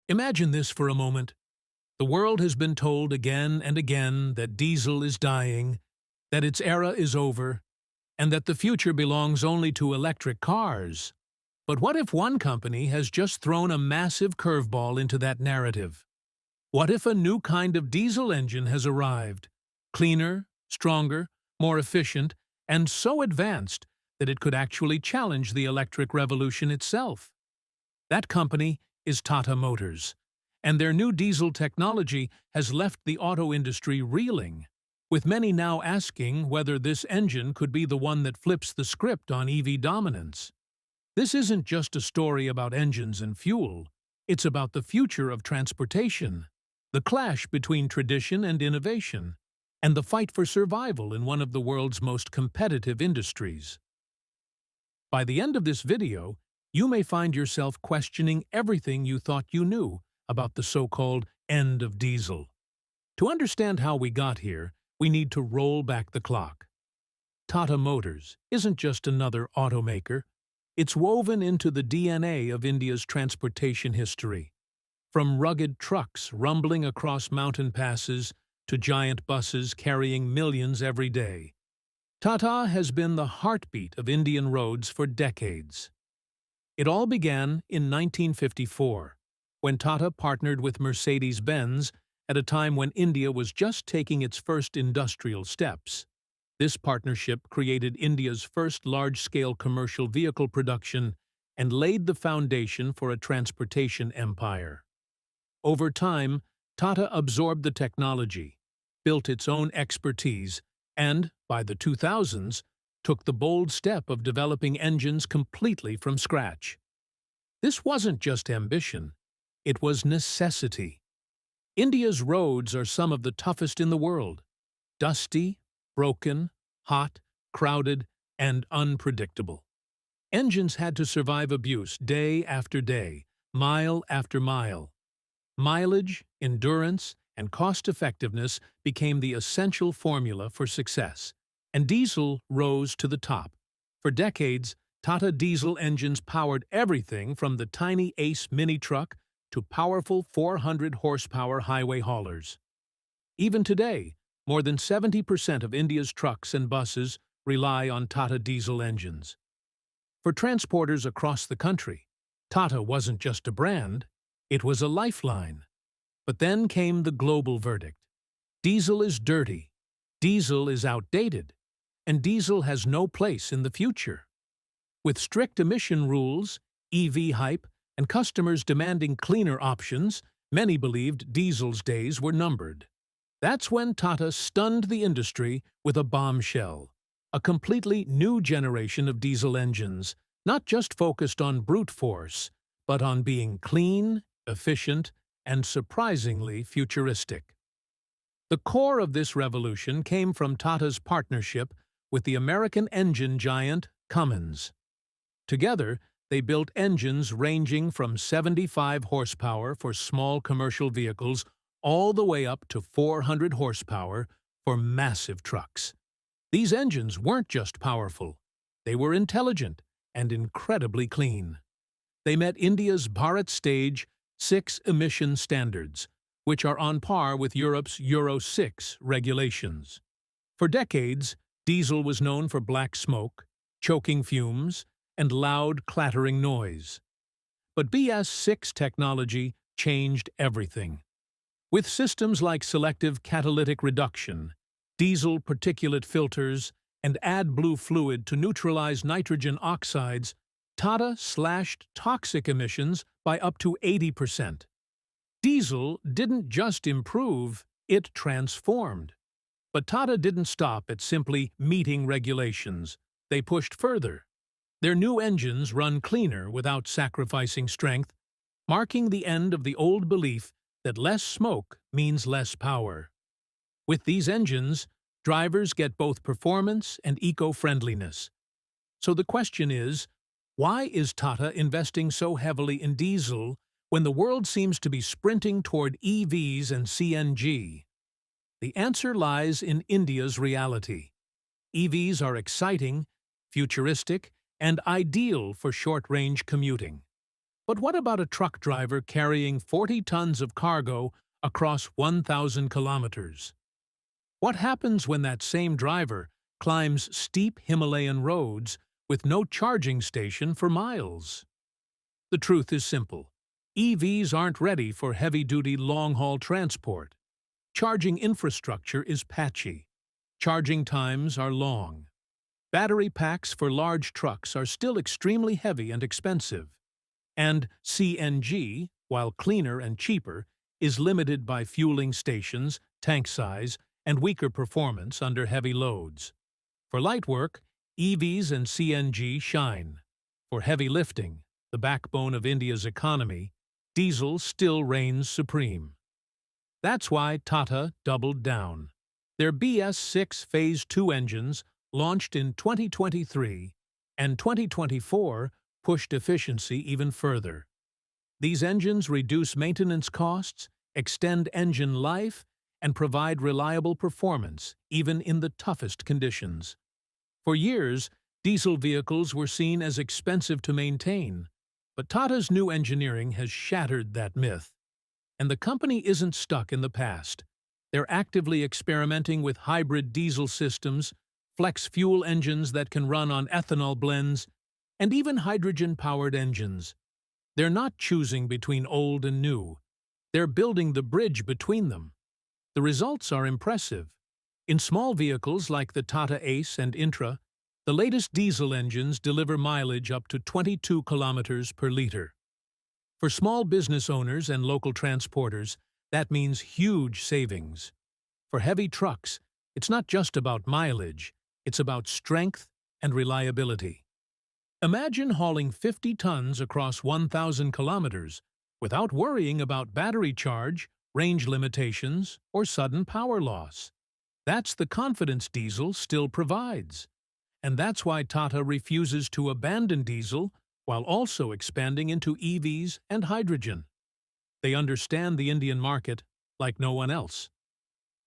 Imagine this for a moment. The world has been told again and again that diesel is dying, that its era is over, and that the future belongs only to electric cars. But what if one company has just thrown a massive curveball into that narrative? What if a new kind of diesel engine has arrived? Cleaner, stronger, more efficient, and so advanced that it could actually challenge the electric revolution itself. That company is Tata Motors, and their new diesel technology has left the auto industry reeling, with many now asking whether this engine could be the one that flips the script on EV dominance. This isn't just a story about engines and fuel, it's about the future of transportation, the clash between tradition and innovation, and the fight for survival in one of the world's most competitive industries. By the end of this video, you may find yourself questioning everything you thought you knew about the so-called end of diesel. To understand how we got here, we need to roll back the clock. Tata Motors isn't just another automaker. It's woven into the DNA of India's transportation history. From rugged trucks rumbling across mountain passes to giant buses carrying millions every day, Tata has been the heartbeat of Indian roads for decades. It all began in 1954, when Tata partnered with Mercedes-Benz at a time when India was just taking its first industrial steps. This partnership created India's first large-scale commercial vehicle production and laid the foundation for a transportation empire. Over time, Tata absorbed the technology, built its own expertise, and, by the 2000s, took the bold step of developing engines completely from scratch. This wasn't just ambition, it was necessity. India's roads are some of the toughest in the world. Dusty, broken, hot, crowded, and unpredictable. Engines had to survive abuse day after day, mile after mile. Mileage, endurance, and cost-effectiveness became the essential formula for success, and diesel rose to the top. For decades, Tata diesel engines powered everything from the tiny Ace mini truck to powerful 400-horsepower highway haulers. Even today, more than 70% of India's trucks and buses rely on Tata diesel engines. For transporters across the country, Tata wasn't just a brand, it was a lifeline. But then came the global verdict. Diesel is dirty, diesel is outdated, and diesel has no place in the future. With strict emission rules, EV hype, and customers demanding cleaner options, many believed diesel's days were numbered. That's when Tata stunned the industry with a bombshell, a completely new generation of diesel engines, not just focused on brute force, but on being clean, efficient, and surprisingly futuristic. The core of this revolution came from Tata's partnership with the American engine giant Cummins. Together, they built engines ranging from 75 horsepower for small commercial vehicles all the way up to 400 horsepower for massive trucks. These engines weren't just powerful, they were intelligent and incredibly clean. They met India's Bharat Stage 6 emission standards, which are on par with Europe's Euro 6 regulations. For decades, diesel was known for black smoke, choking fumes, and loud, clattering noise. But BS6 technology changed everything. With systems like selective catalytic reduction, diesel particulate filters, and AdBlue fluid to neutralize nitrogen oxides, Tata slashed toxic emissions by up to 80%. Diesel didn't just improve, it transformed. But Tata didn't stop at simply meeting regulations. They pushed further. Their new engines run cleaner without sacrificing strength, marking the end of the old belief that less smoke means less power. With these engines, drivers get both performance and eco-friendliness. So the question is, why is Tata investing so heavily in diesel when the world seems to be sprinting toward EVs and CNG? The answer lies in India's reality. EVs are exciting, futuristic, and ideal for short-range commuting. But what about a truck driver carrying 40 tons of cargo across 1,000 kilometers? What happens when that same driver climbs steep Himalayan roads with no charging station for miles? The truth is simple. EVs aren't ready for heavy-duty long-haul transport. Charging infrastructure is patchy. Charging times are long. Battery packs for large trucks are still extremely heavy and expensive. And CNG, while cleaner and cheaper, is limited by fueling stations, tank size, and weaker performance under heavy loads. For light work, EVs and CNG shine. For heavy lifting, the backbone of India's economy, diesel still reigns supreme. That's why Tata doubled down. Their BS6 Phase 2 engines, launched in 2023 and 2024, pushed efficiency even further. These engines reduce maintenance costs, extend engine life, and provide reliable performance, even in the toughest conditions. For years, diesel vehicles were seen as expensive to maintain, but Tata's new engineering has shattered that myth. And the company isn't stuck in the past. They're actively experimenting with hybrid diesel systems, flex fuel engines that can run on ethanol blends, and even hydrogen-powered engines. They're not choosing between old and new. They're building the bridge between them. The results are impressive. In small vehicles like the Tata Ace and Intra, the latest diesel engines deliver mileage up to 22 kilometers per liter. For small business owners and local transporters, that means huge savings. For heavy trucks, it's not just about mileage, it's about strength and reliability. Imagine hauling 50 tons across 1,000 kilometers without worrying about battery charge, range limitations, or sudden power loss. That's the confidence diesel still provides. And that's why Tata refuses to abandon diesel while also expanding into EVs and hydrogen. They understand the Indian market like no one else.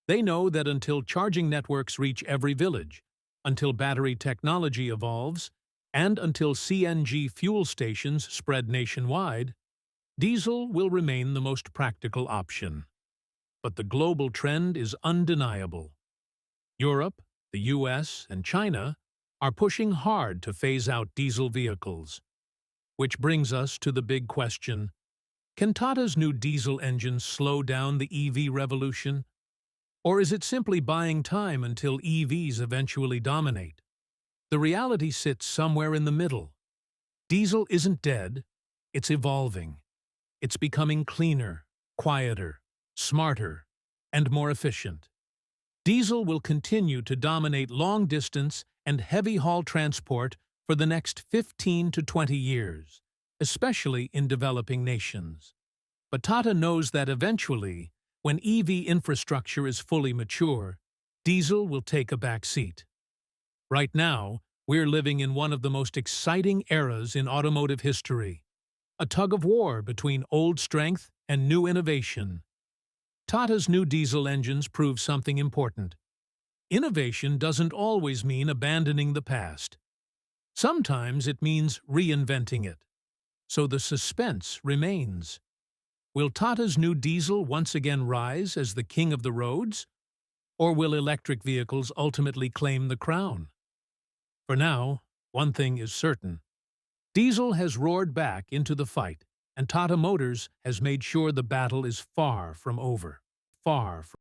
They know that until charging networks reach every village, until battery technology evolves, and until CNG fuel stations spread nationwide, diesel will remain the most practical option. But the global trend is undeniable. Europe, the US, and China are pushing hard to phase out diesel vehicles. Which brings us to the big question: can Tata's new diesel engines slow down the EV revolution? Or is it simply buying time until EVs eventually dominate? The reality sits somewhere in the middle. Diesel isn't dead, it's evolving. It's becoming cleaner, quieter, smarter, and more efficient. Diesel will continue to dominate long-distance and heavy-haul transport for the next 15 to 20 years, especially in developing nations. But Tata knows that eventually, when EV infrastructure is fully mature, diesel will take a back seat. Right now, we're living in one of the most exciting eras in automotive history, a tug-of-war between old strength and new innovation. Tata's new diesel engines prove something important. Innovation doesn't always mean abandoning the past. Sometimes it means reinventing it. So the suspense remains. Will Tata's new diesel once again rise as the king of the roads? Or will electric vehicles ultimately claim the crown? For now, one thing is certain. Diesel has roared back into the fight, and Tata Motors has made sure the battle is far from over. Far from